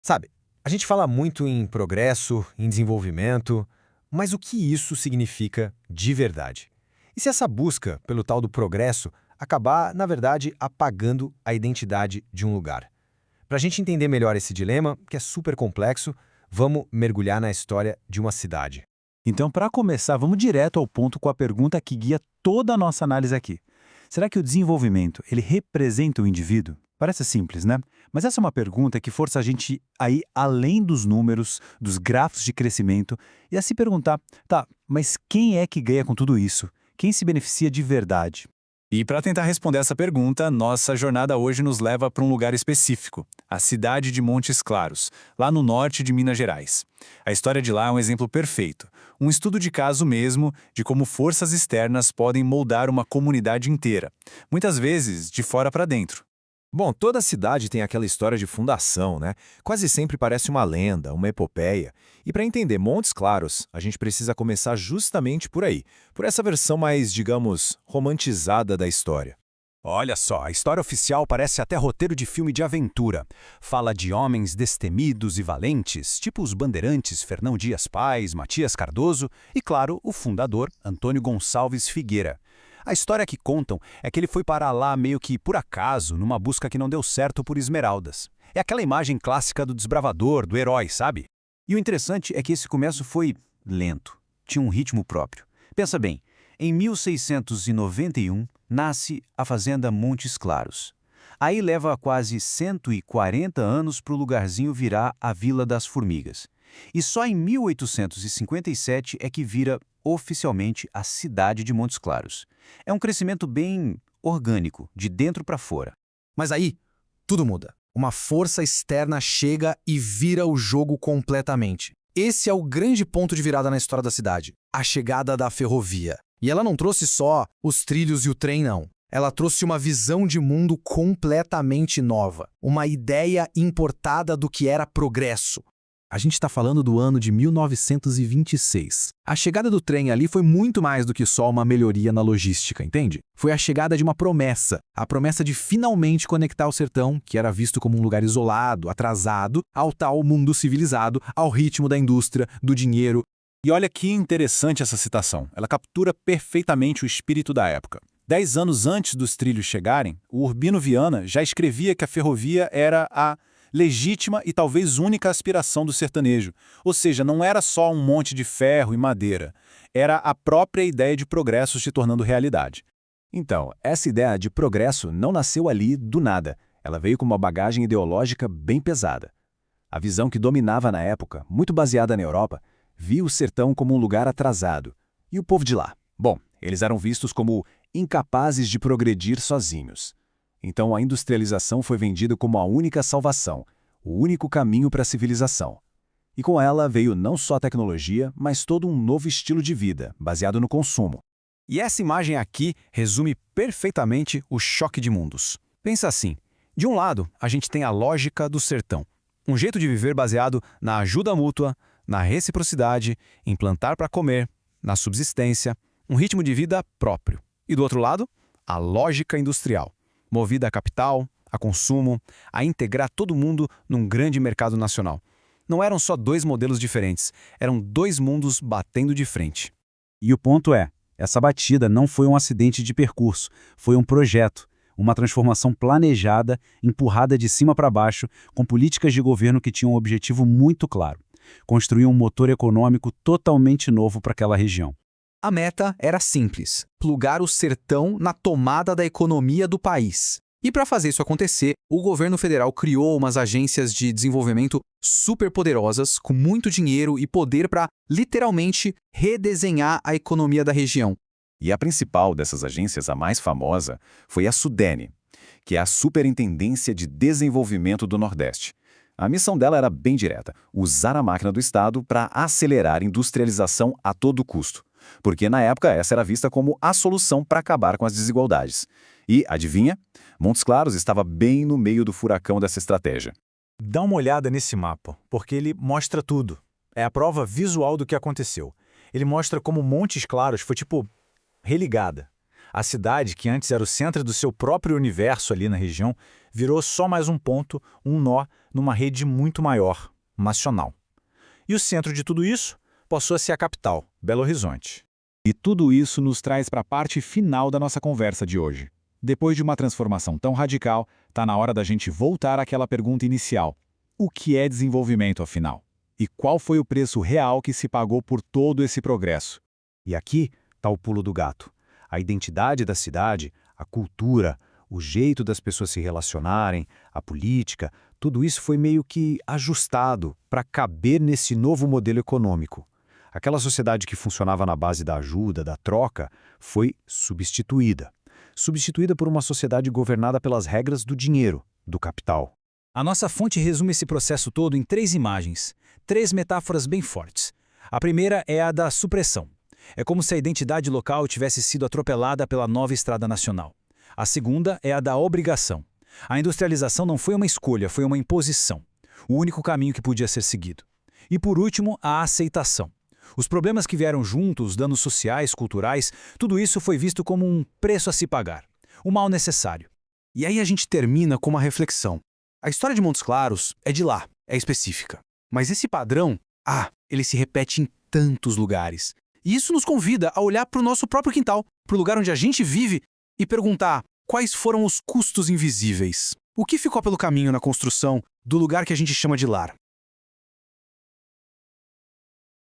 Sabe, a gente fala muito em progresso, em desenvolvimento, mas o que isso significa de verdade? E se essa busca pelo tal do progresso acabar, na verdade, apagando a identidade de um lugar? Para a gente entender melhor esse dilema, que é super complexo, vamos mergulhar na história de uma cidade. Então, para começar, vamos direto ao ponto com a pergunta que guia toda a nossa análise aqui. Será que o desenvolvimento, ele representa o indivíduo? Parece simples, né? Mas essa é uma pergunta que força a gente a ir além dos números, dos gráficos de crescimento e a se perguntar, tá, mas quem é que ganha com tudo isso? Quem se beneficia de verdade? E para tentar responder essa pergunta, nossa jornada hoje nos leva para um lugar específico, a cidade de Montes Claros, lá no norte de Minas Gerais. A história de lá é um exemplo perfeito, um estudo de caso mesmo de como forças externas podem moldar uma comunidade inteira, muitas vezes de fora para dentro. Bom, toda cidade tem aquela história de fundação, né? Quase sempre parece uma lenda, uma epopeia. E para entender Montes Claros, a gente precisa começar justamente por aí, por essa versão mais, digamos, romantizada da história. Olha só, a história oficial parece até roteiro de filme de aventura. Fala de homens destemidos e valentes, tipo os bandeirantes Fernão Dias Pais, Matias Cardoso e, claro, o fundador, Antônio Gonçalves Figueira. A história que contam é que ele foi parar lá meio que por acaso, numa busca que não deu certo por esmeraldas. É aquela imagem clássica do desbravador, do herói, sabe? E o interessante é que esse começo foi lento, tinha um ritmo próprio. Pensa bem, em 1691 nasce a Fazenda Montes Claros. Aí leva quase 140 anos para o lugarzinho virar a Vila das Formigas. E só em 1857 é que vira oficialmente a cidade de Montes Claros. É um crescimento bem orgânico, de dentro para fora. Mas aí, tudo muda. Uma força externa chega e vira o jogo completamente. Esse é o grande ponto de virada na história da cidade, a chegada da ferrovia. E ela não trouxe só os trilhos e o trem, não. Ela trouxe uma visão de mundo completamente nova, uma ideia importada do que era progresso. A gente está falando do ano de 1926. A chegada do trem ali foi muito mais do que só uma melhoria na logística, entende? Foi a chegada de uma promessa, a promessa de finalmente conectar o sertão, que era visto como um lugar isolado, atrasado, ao tal mundo civilizado, ao ritmo da indústria, do dinheiro. E olha que interessante essa citação, ela captura perfeitamente o espírito da época. 10 anos antes dos trilhos chegarem, o Urbino Viana já escrevia que a ferrovia era a legítima e talvez única aspiração do sertanejo. Ou seja, não era só um monte de ferro e madeira, era a própria ideia de progresso se tornando realidade. Então, essa ideia de progresso não nasceu ali do nada. Ela veio com uma bagagem ideológica bem pesada. A visão que dominava na época, muito baseada na Europa, via o sertão como um lugar atrasado. E o povo de lá? Bom, eles eram vistos como incapazes de progredir sozinhos. Então a industrialização foi vendida como a única salvação, o único caminho para a civilização. E com ela veio não só a tecnologia, mas todo um novo estilo de vida, baseado no consumo. E essa imagem aqui resume perfeitamente o choque de mundos. Pensa assim, de um lado, a gente tem a lógica do sertão, um jeito de viver baseado na ajuda mútua, na reciprocidade, em plantar para comer, na subsistência, um ritmo de vida próprio. E do outro lado, a lógica industrial, movida a capital, a consumo, a integrar todo mundo num grande mercado nacional. Não eram só dois modelos diferentes, eram dois mundos batendo de frente. E o ponto é, essa batida não foi um acidente de percurso, foi um projeto, uma transformação planejada, empurrada de cima para baixo, com políticas de governo que tinham um objetivo muito claro: construir um motor econômico totalmente novo para aquela região. A meta era simples: plugar o sertão na tomada da economia do país. E para fazer isso acontecer, o governo federal criou umas agências de desenvolvimento superpoderosas, com muito dinheiro e poder para, literalmente, redesenhar a economia da região. E a principal dessas agências, a mais famosa, foi a SUDENE, que é a Superintendência de Desenvolvimento do Nordeste. A missão dela era bem direta: usar a máquina do Estado para acelerar a industrialização a todo custo. Porque, na época, essa era vista como a solução para acabar com as desigualdades. E, adivinha? Montes Claros estava bem no meio do furacão dessa estratégia. Dá uma olhada nesse mapa, porque ele mostra tudo. É a prova visual do que aconteceu. Ele mostra como Montes Claros foi, religada. A cidade, que antes era o centro do seu próprio universo ali na região, virou só mais um ponto, um nó, numa rede muito maior, nacional. E o centro de tudo isso passou a ser a capital, Belo Horizonte. E tudo isso nos traz para a parte final da nossa conversa de hoje. Depois de uma transformação tão radical, está na hora da gente voltar àquela pergunta inicial. O que é desenvolvimento, afinal? E qual foi o preço real que se pagou por todo esse progresso? E aqui está o pulo do gato. A identidade da cidade, a cultura, o jeito das pessoas se relacionarem, a política, tudo isso foi meio que ajustado para caber nesse novo modelo econômico. Aquela sociedade que funcionava na base da ajuda, da troca, foi substituída. Substituída por uma sociedade governada pelas regras do dinheiro, do capital. A nossa fonte resume esse processo todo em 3 imagens, 3 metáforas bem fortes. A primeira é a da supressão. É como se a identidade local tivesse sido atropelada pela nova estrada nacional. A segunda é a da obrigação. A industrialização não foi uma escolha, foi uma imposição. O único caminho que podia ser seguido. E por último, a aceitação. Os problemas que vieram junto, os danos sociais, culturais, tudo isso foi visto como um preço a se pagar. Um mal necessário. E aí a gente termina com uma reflexão. A história de Montes Claros é de lá, é específica. Mas esse padrão, ele se repete em tantos lugares. E isso nos convida a olhar para o nosso próprio quintal, para o lugar onde a gente vive, e perguntar quais foram os custos invisíveis. O que ficou pelo caminho na construção do lugar que a gente chama de lar?